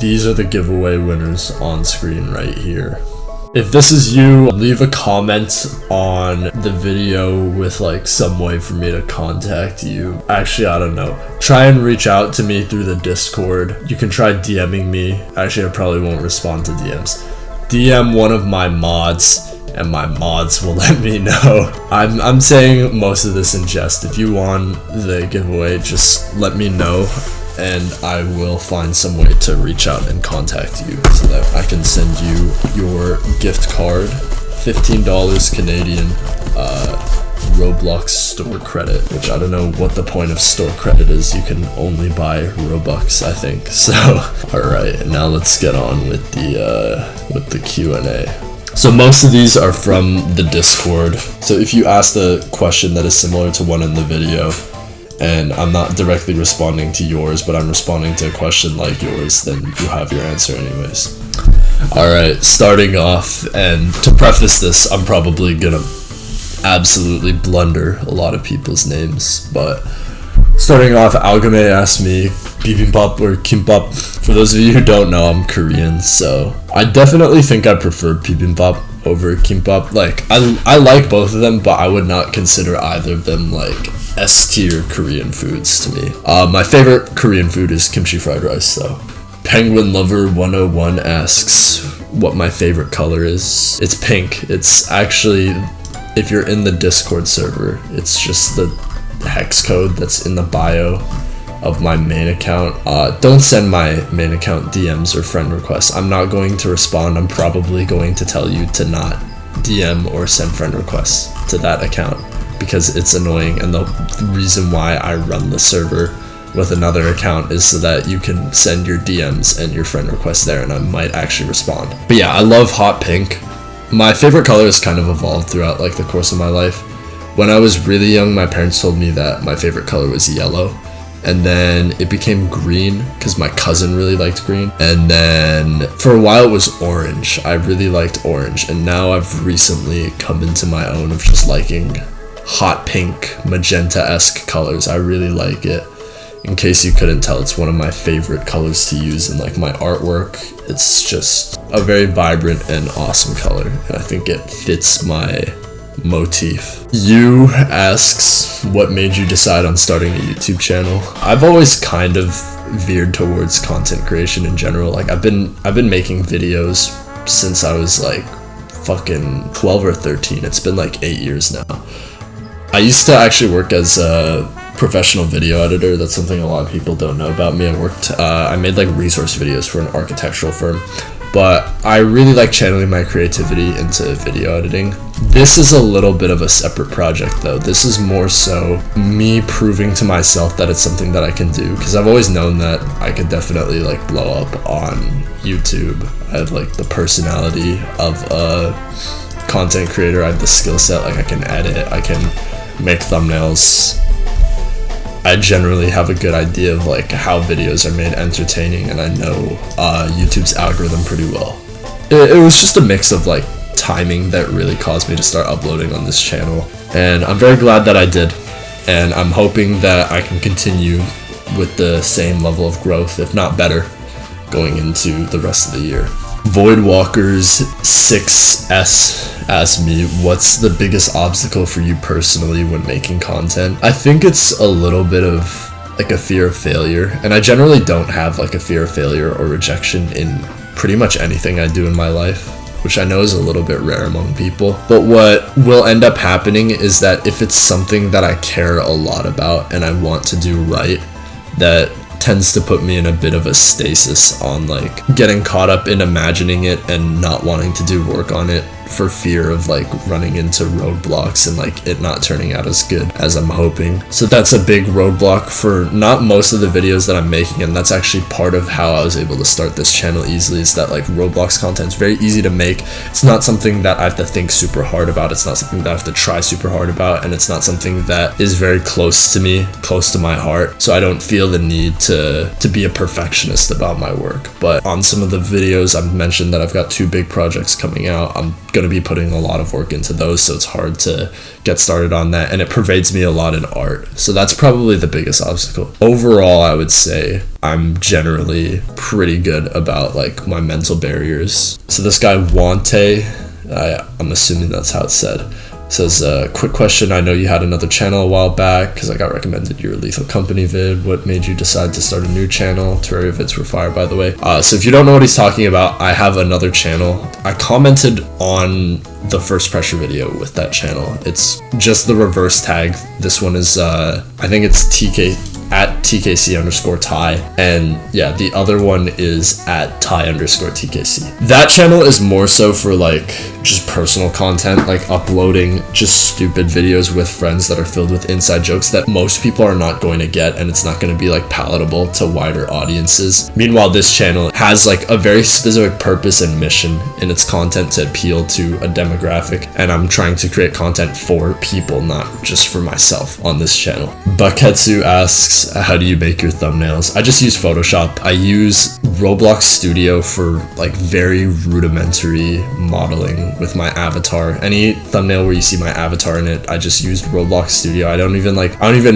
these are the giveaway winners on screen right here. If this is you, leave a comment on the video with like some way for me to contact you. Actually, I don't know. Try and reach out to me through the Discord. You can try DMing me. Actually, I probably won't respond to DMs. DM one of my mods and my mods will let me know. I'm saying most of this in jest. If you won the giveaway, just let me know, and I will find some way to reach out and contact you so that I can send you your gift card, $15 Canadian Roblox store credit, which I don't know what the point of store credit is. You can only buy Robux, I think. So, all right, now let's get on with the Q&A. So most of these are from the Discord. So if you ask a question that is similar to one in the video, and I'm not directly responding to yours, but I'm responding to a question like yours, then you have your answer anyways. Alright, starting off, and to preface this, I'm probably gonna absolutely blunder a lot of people's names, but starting off, Algame asked me bibimbap or kimbap. For those of you who don't know, I'm Korean, so I definitely think I prefer bibimbap over kimbap. Like, I like both of them, but I would not consider either of them like S-tier Korean foods to me. My favorite Korean food is kimchi fried rice though. Penguin Lover 101 asks what my favorite color is. It's pink. It's actually, if you're in the Discord server, it's just the hex code that's in the bio of my main account. Don't send my main account DMs or friend requests. I'm not going to respond. I'm probably going to tell you to not DM or send friend requests to that account, because it's annoying, and the reason why I run the server with another account is so that you can send your DMs and your friend requests there, and I might actually respond. But yeah, I love hot pink. My favorite color has kind of evolved throughout like the course of my life. When I was really young, my parents told me that my favorite color was yellow, and then it became green because my cousin really liked green, and then for a while it was orange. I really liked orange, and now I've recently come into my own of just liking hot pink, magenta-esque colors. I really like it. In case you couldn't tell, it's one of my favorite colors to use in like my artwork. It's just a very vibrant and awesome color, and I think it fits my motif. You asks, what made you decide on starting a YouTube channel? I've always kind of veered towards content creation in general. Like I've been making videos since I was like fucking 12 or 13. It's been like 8 years now. I used to actually work as a professional video editor. That's something a lot of people don't know about me. I made like resource videos for an architectural firm, but I really like channeling my creativity into video editing. This is a little bit of a separate project though. This is more so me proving to myself that it's something that I can do, because I've always known that I could definitely like blow up on YouTube. I have like the personality of a content creator. I have the skill set, like I can edit, I can make thumbnails. I generally have a good idea of like how videos are made entertaining, and I know YouTube's algorithm pretty well. It was just a mix of like timing that really caused me to start uploading on this channel, and I'm very glad that I did, and I'm hoping that I can continue with the same level of growth, if not better, going into the rest of the year. Voidwalkers 6S asked me, what's the biggest obstacle for you personally when making content? I think it's a little bit of like a fear of failure, and I generally don't have like a fear of failure or rejection in pretty much anything I do in my life, which I know is a little bit rare among people. But what will end up happening is that if it's something that I care a lot about and I want to do right, that tends to put me in a bit of a stasis on like getting caught up in imagining it and not wanting to do work on it for fear of like running into roadblocks and like it not turning out as good as I'm hoping. So that's a big roadblock for not most of the videos that I'm making, and that's actually part of how I was able to start this channel easily, is that like Roblox content is very easy to make. It's not something that I have to think super hard about, it's not something that I have to try super hard about, and it's not something that is very close to me, close to my heart, so I don't feel the need to be a perfectionist about my work. But on some of the videos I've mentioned that I've got 2 big projects coming out, I'm going to be putting a lot of work into those, so it's hard to get started on that, and it pervades me a lot in art. So that's probably the biggest obstacle. Overall, I would say I'm generally pretty good about like my mental barriers. So this guy Wante, I'm assuming that's how it's said, says, quick question, I know you had another channel a while back because I got recommended your Lethal Company vid. What made you decide to start a new channel? Terraria vids were fire, by the way. So if you don't know what he's talking about, I have another channel. I commented on the first pressure video with that channel. It's just the reverse tag. This one is I think it's @TKC_TAI, and yeah, the other one is @TAI_TKC. That channel is more so for like just personal content, like uploading just stupid videos with friends that are filled with inside jokes that most people are not going to get, and it's not going to be like palatable to wider audiences. Meanwhile, this channel has like a very specific purpose and mission in its content to appeal to a demographic, and I'm trying to create content for people, not just for myself on this channel. Baketsu asks, how do you make your thumbnails? I just use Photoshop. I use Roblox Studio for like very rudimentary modeling with my avatar. Any thumbnail where you see my avatar in it, I just used Roblox Studio. I don't even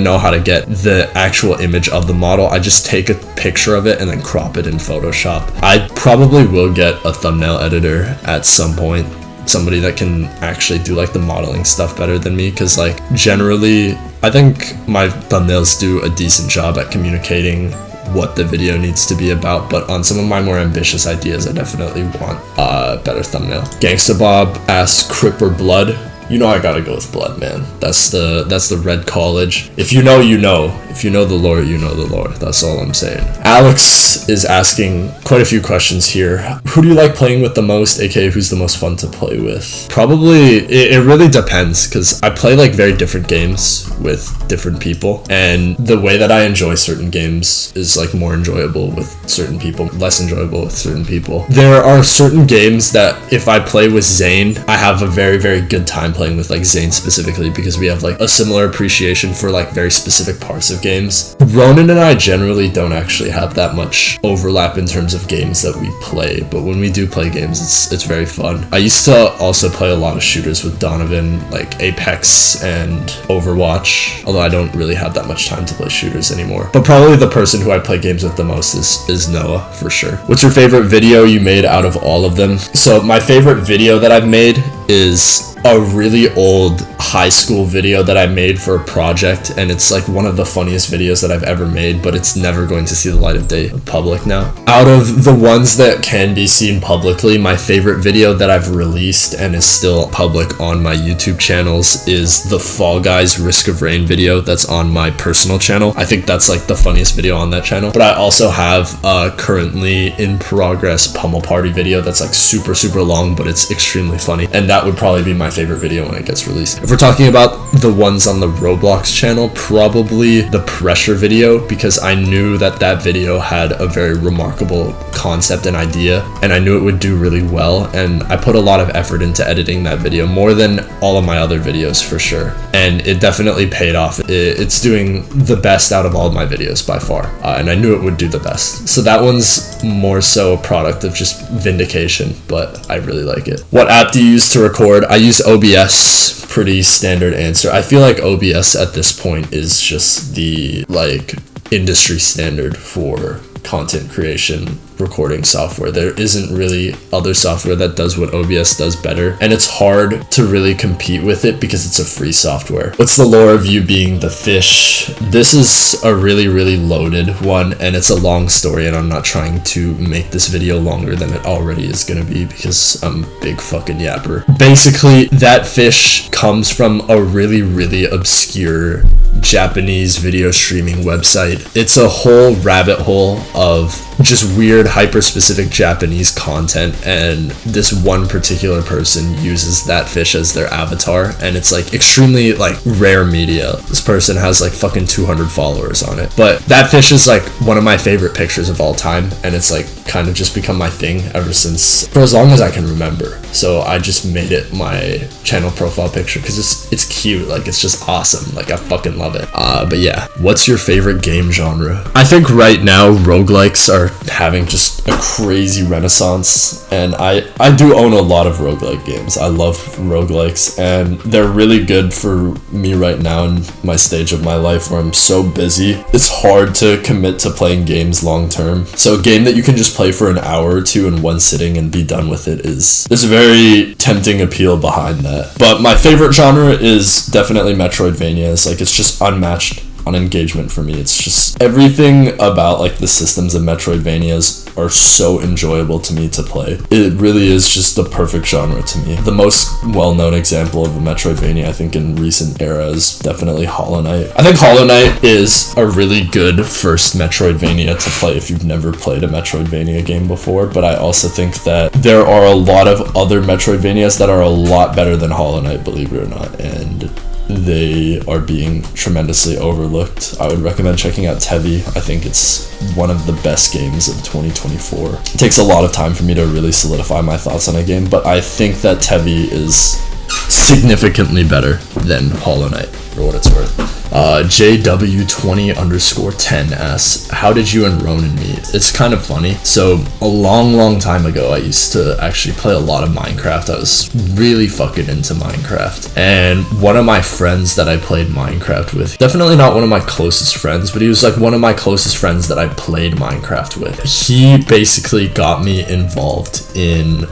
know how to get the actual image of the model. I just take a picture of it and then crop it in Photoshop. I probably will get a thumbnail editor at some point, somebody that can actually do like the modeling stuff better than me, because like generally I think my thumbnails do a decent job at communicating what the video needs to be about, but on some of my more ambitious ideas I definitely want a better thumbnail. Gangsta Bob asks, Crip or Blood? You know I gotta go with Blood, man. That's the Red College. If you know, you know. If you know the lore, you know the lore. That's all I'm saying. Alex is asking quite a few questions here. Who do you like playing with the most, aka who's the most fun to play with? Probably, it really depends, because I play like very different games with different people, and the way that I enjoy certain games is like more enjoyable with certain people, less enjoyable with certain people. There are certain games that if I play with Zane, I have a very, very good time playing with like Zane specifically, because we have like a similar appreciation for like very specific parts of games. Ronan and I generally don't actually have that much overlap in terms of games that we play, but when we do play games, it's very fun. I used to also play a lot of shooters with Donovan, like Apex and Overwatch, although I don't really have that much time to play shooters anymore. But probably the person who I play games with the most is Noah, for sure. What's your favorite video you made out of all of them? So my favorite video that I've made is a really old high school video that I made for a project, and it's like one of the funniest videos that I've ever made, but it's never going to see the light of day public now. Out of the ones that can be seen publicly, my favorite video that I've released and is still public on my YouTube channels is the Fall Guys Risk of Rain video that's on my personal channel. I think that's like the funniest video on that channel. But I also have a currently in progress Pummel Party video that's like super, super long, but it's extremely funny, and that would probably be my favorite video when it gets released. If we're talking about the ones on the Roblox channel, probably the pressure video, because I knew that video had a very remarkable concept and idea, and I knew it would do really well, and I put a lot of effort into editing that video, more than all of my other videos for sure, and it definitely paid off. It's doing the best out of all of my videos by far, and I knew it would do the best. So that one's more so a product of just vindication, but I really like it. What app do you use to record? I use OBS. Pretty standard answer. I feel like OBS at this point is just the like industry standard for content creation recording software. There isn't really other software that does what OBS does better, and it's hard to really compete with it because it's a free software. What's the lore of you being the fish? This is a really, really loaded one, and it's a long story, and I'm not trying to make this video longer than it already is gonna be because I'm a big fucking yapper. Basically, that fish comes from a really, really obscure Japanese video streaming website. It's a whole rabbit hole of just weird hyper-specific Japanese content, and this one particular person uses that fish as their avatar, and it's like extremely like rare media. This person has like fucking 200 followers on it, but that fish is like one of my favorite pictures of all time, and it's like kind of just become my thing ever since, for as long as I can remember. So I just made it my channel profile picture because it's cute, like it's just awesome, like I fucking love it. But yeah, what's your favorite game genre? I think right now roguelikes are are having just a crazy renaissance, and I do own a lot of roguelike games. I love roguelikes, and they're really good for me right now in my stage of my life where I'm so busy. It's hard to commit to playing games long term. So a game that you can just play for an hour or two in one sitting and be done with it there's a very tempting appeal behind that. But my favorite genre is definitely Metroidvanias. Like, it's just unmatched on engagement for me. It's just everything about like the systems of Metroidvanias are so enjoyable to me to play. It really is just the perfect genre to me. The most well-known example of a Metroidvania I think in recent era is definitely Hollow Knight. I think Hollow Knight is a really good first Metroidvania to play if you've never played a Metroidvania game before, but I also think that there are a lot of other Metroidvanias that are a lot better than Hollow Knight, believe it or not, and they are being tremendously overlooked. I would recommend checking out Tevi. I think it's one of the best games of 2024. It takes a lot of time for me to really solidify my thoughts on a game, but I think that Tevi is significantly better than Hollow Knight, for what it's worth. JW20_10 asks, how did you and Ronan meet? It's kind of funny. So a long time ago, I used to actually play a lot of Minecraft. I was really fucking into Minecraft. And one of my friends that I played Minecraft with, definitely not one of my closest friends, but he was like one of my closest friends that I played Minecraft with. He basically got me involved in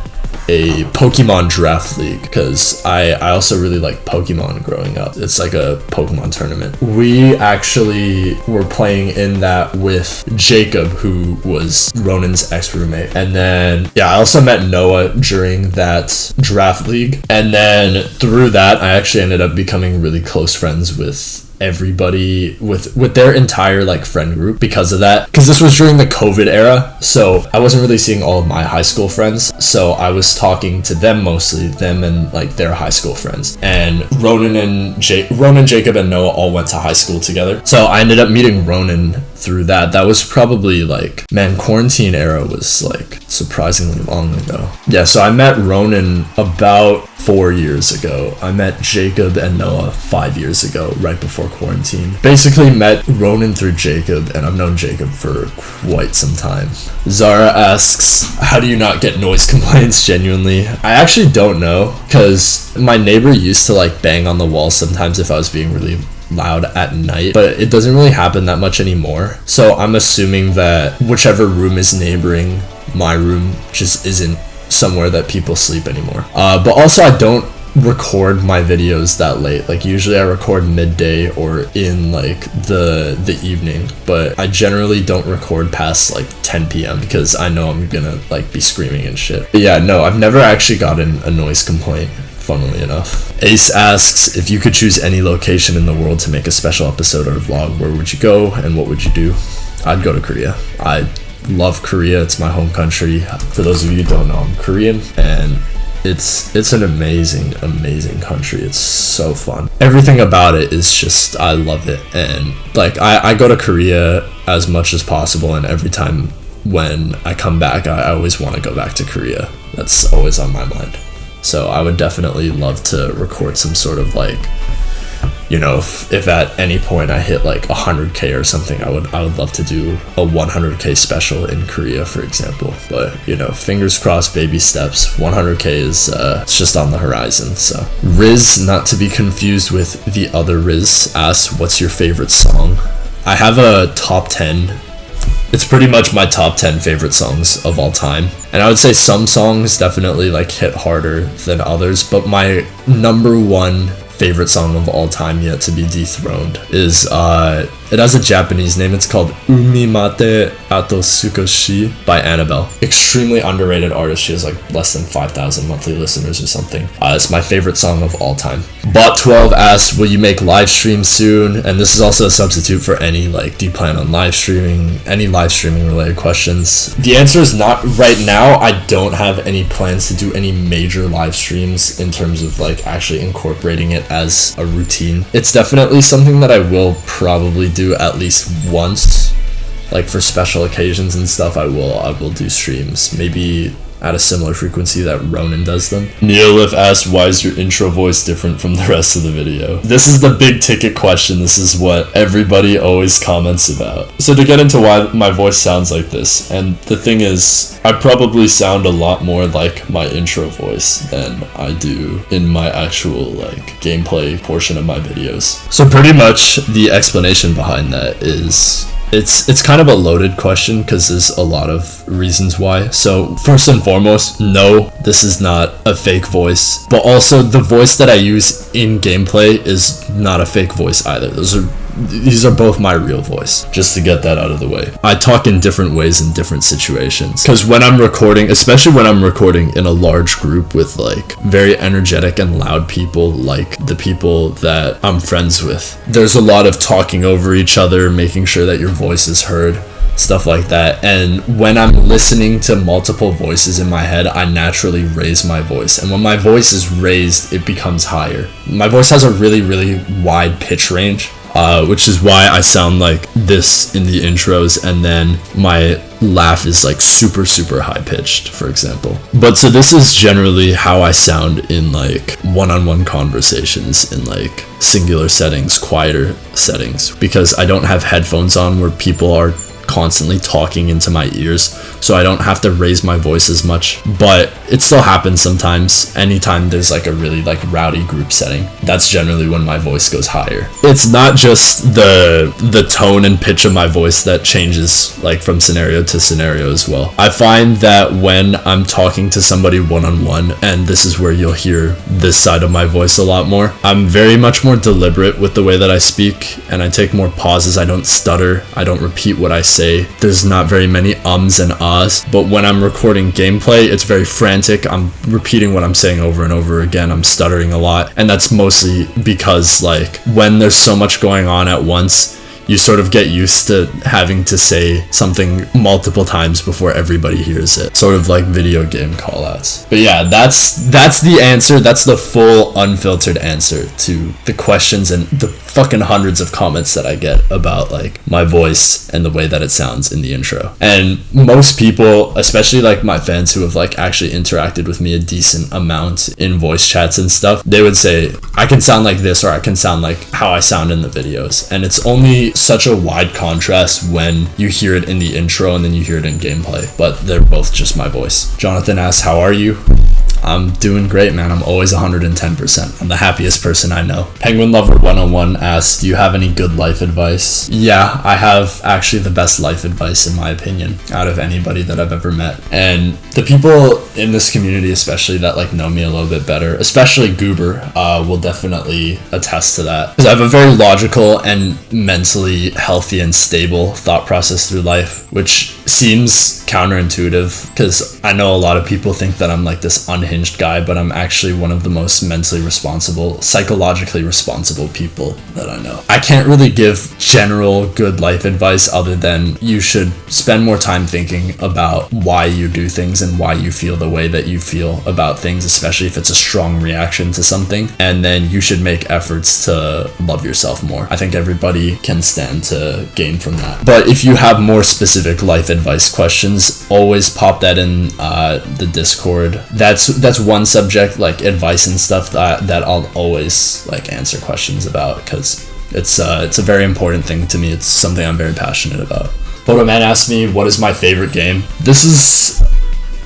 a Pokemon draft league because I also really like Pokemon growing up. It's like a Pokemon tournament. We actually were playing in that with Jacob, who was Ronan's ex-roommate. And then, yeah, I also met Noah during that draft league. And then through that, I actually ended up becoming really close friends with everybody, with their entire like friend group because of that, because this was during the COVID era, so I wasn't really seeing all of my high school friends, so I was talking to them mostly, them and like their high school friends. And Ronan, Jacob, and Noah all went to high school together, so I ended up meeting Ronan through that. That was probably like, man, quarantine era was like surprisingly long ago. Yeah, so I met Ronan about 4 years ago. I met Jacob and Noah 5 years ago, right before quarantine. Basically met Ronan through Jacob, and I've known Jacob for quite some time. Zara asks, how do you not get noise complaints? Genuinely, I actually don't know, because my neighbor used to like bang on the wall sometimes if I was being really loud at night, but it doesn't really happen that much anymore. So I'm assuming that whichever room is neighboring my room just isn't somewhere that people sleep anymore. But also I don't record my videos that late. Like usually I record midday or in like the evening, but I generally don't record past like 10 p.m. because I know I'm gonna like be screaming and shit. But yeah, no, I've never actually gotten a noise complaint, funnily enough. Ace asks, if you could choose any location in the world to make a special episode or vlog, where would you go and what would you do? I'd go to Korea. I love Korea. It's my home country. For those of you who don't know, I'm Korean, and it's an amazing country. It's so fun. Everything about it is just, I love it. And like I go to Korea as much as possible, and every time when I come back, I always want to go back to Korea. That's always on my mind. So I would definitely love to record some sort of like, you know, if at any point I hit like 100k or something, I would love to do a 100k special in Korea, for example. But you know, fingers crossed, baby steps. 100k is it's just on the horizon. So Riz, not to be confused with the other Riz, asks, what's your favorite song? I have a top 10. It's pretty much my top 10 favorite songs of all time. And I would say some songs definitely like hit harder than others, but my number one favorite song of all time yet to be dethroned is it has a Japanese name. It's called Umimate Ato Sukoshi by Annabelle. Extremely underrated artist. She has like less than 5,000 monthly listeners or something. It's my favorite song of all time. Bot12 asks, will you make live streams soon? And this is also a substitute for any like, do you plan on live streaming? Any live streaming related questions? The answer is not right now. I don't have any plans to do any major live streams in terms of like actually incorporating it as a routine. It's definitely something that I will probably do at least once like for special occasions and stuff, I will do streams, maybe at a similar frequency that Ronan does them. Neolith asks, why is your intro voice different from the rest of the video? This is the big ticket question. This is what everybody always comments about. So to get into why my voice sounds like this, and the thing is, I probably sound a lot more like my intro voice than I do in my actual like gameplay portion of my videos. So pretty much the explanation behind that is it's kind of a loaded question because there's a lot of reasons why. So first and foremost, no, this is not a fake voice, but also the voice that I use in gameplay is not a fake voice either. These are both my real voice, just to get that out of the way. I talk in different ways in different situations, because when I'm recording, especially when I'm recording in a large group with like very energetic and loud people, like the people that I'm friends with, there's a lot of talking over each other, making sure that your voice is heard, stuff like that. And when I'm listening to multiple voices in my head, I naturally raise my voice, and when my voice is raised, it becomes higher. My voice has a really, really wide pitch range, which is why I sound like this in the intros, and then my laugh is like super, super high pitched, for example. But so this is generally how I sound in like one-on-one conversations, in like singular settings, quieter settings, because I don't have headphones on where people are constantly talking into my ears, so I don't have to raise my voice as much. But it still happens sometimes. Anytime there's like a really like rowdy group setting, that's generally when my voice goes higher. It's not just the tone and pitch of my voice that changes like from scenario to scenario as well. I find that when I'm talking to somebody one-on-one, and this is where you'll hear this side of my voice a lot more, I'm very much more deliberate with the way that I speak, and I take more pauses. I don't stutter, I don't repeat what I say. There's not very many ums and ahs. But when I'm recording gameplay, it's very frantic. I'm repeating what I'm saying over and over again. I'm stuttering a lot, and that's mostly because like when there's so much going on at once, you sort of get used to having to say something multiple times before everybody hears it. Sort of like video game callouts. But yeah, that's the answer. That's the full unfiltered answer to the questions and the fucking hundreds of comments that I get about like my voice and the way that it sounds in the intro. And most people, especially like my fans who have like actually interacted with me a decent amount in voice chats and stuff, they would say I can sound like this, or I can sound like how I sound in the videos. And it's only such a wide contrast when you hear it in the intro and then you hear it in gameplay, but they're both just my voice. Jonathan asks, how are you? I'm doing great, man. I'm always 110%. I'm the happiest person I know. Penguin Lover 101 asks, do you have any good life advice? Yeah, I have actually the best life advice in my opinion out of anybody that I've ever met. And the people in this community especially that like know me a little bit better, especially Goober, will definitely attest to that. Because I have a very logical and mentally healthy and stable thought process through life, which seems counterintuitive because I know a lot of people think that I'm like this unhinged guy, but I'm actually one of the most mentally responsible, psychologically responsible people that I know. I can't really give general good life advice other than you should spend more time thinking about why you do things and why you feel the way that you feel about things, especially if it's a strong reaction to something, and then you should make efforts to love yourself more. I think everybody can stand to gain from that. But if you have more specific life advice questions, always pop that in the Discord. That's one subject, like advice and stuff, that I'll always like answer questions about, because it's a very important thing to me. It's something I'm very passionate about. Photo Man asked me, what is my favorite game? This is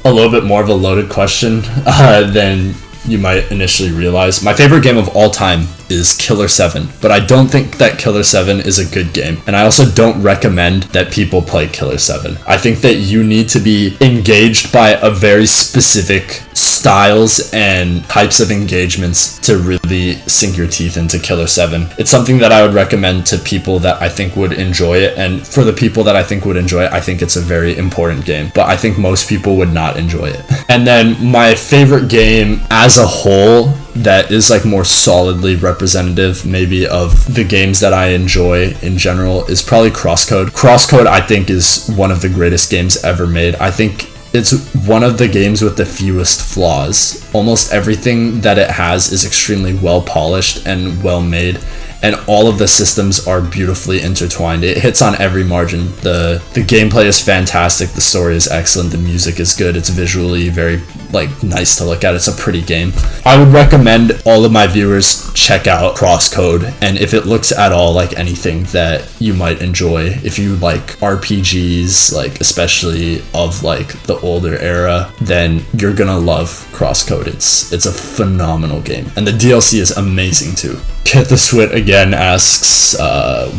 a little bit more of a loaded question than you might initially realize. My favorite game of all time is Killer 7, but I don't think that Killer 7 is a good game, and I also don't recommend that people play Killer 7. I think that you need to be engaged by a very specific styles and types of engagements to really sink your teeth into Killer 7. It's something that I would recommend to people that I think would enjoy it, and for the people that I think would enjoy it, I think it's a very important game, but I think most people would not enjoy it. And then my favorite game as a whole that is like more solidly representative maybe of the games that I enjoy in general is probably Crosscode. Crosscode, I think, is one of the greatest games ever made. I think it's one of the games with the fewest flaws. Almost everything that it has is extremely well polished and well made, and all of the systems are beautifully intertwined. It hits on every margin. The gameplay is fantastic, the story is excellent, the music is good, it's visually very like nice to look at. It's a pretty game. I would recommend all of my viewers check out Crosscode, and if it looks at all like anything that you might enjoy, if you like RPGs, like especially of like the older era, then you're gonna love Crosscode. It's a phenomenal game, and the DLC is amazing too. Get the Swit again asks,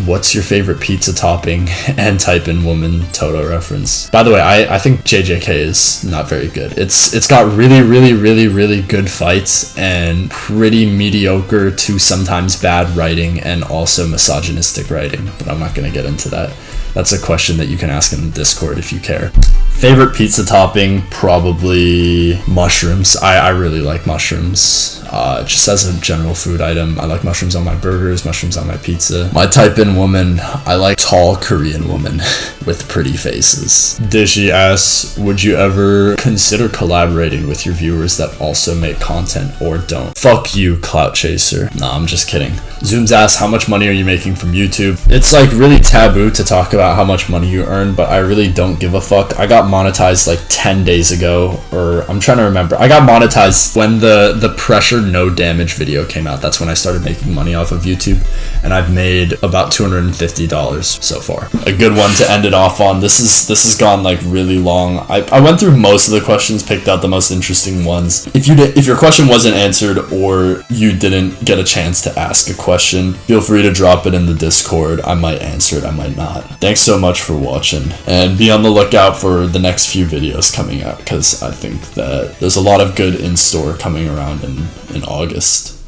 what's your favorite pizza topping, and type in woman Toto reference. By the way, I think JJK is not very good. It's got really good fights and pretty mediocre to sometimes bad writing and also misogynistic writing, but I'm not gonna get into that. That's a question that you can ask in the Discord if you care. Favorite pizza topping, probably mushrooms. I really like mushrooms. Just as a general food item, I like mushrooms on my burgers, mushrooms on my pizza. My type in woman, I like tall Korean women with pretty faces. Dishy asks, would you ever consider collaborating with your viewers that also make content or don't? Fuck you, clout chaser. Nah, I'm just kidding. Zooms asks, how much money are you making from YouTube? It's like really taboo to talk about how much money you earn, but I really don't give a fuck. I got monetized like 10 days ago, or I'm trying to remember. I got monetized when the pressure no damage video came out. That's when I started making money off of YouTube, and I've made about $250 so far. A good one to end it off on. This has gone like really long. I went through most of the questions, picked out the most interesting ones. If your question wasn't answered or you didn't get a chance to ask a question, feel free to drop it in the Discord. I might answer it, I might not. Thanks so much for watching, and be on the lookout for the next few videos coming out, because I think that there's a lot of good in store coming around in August.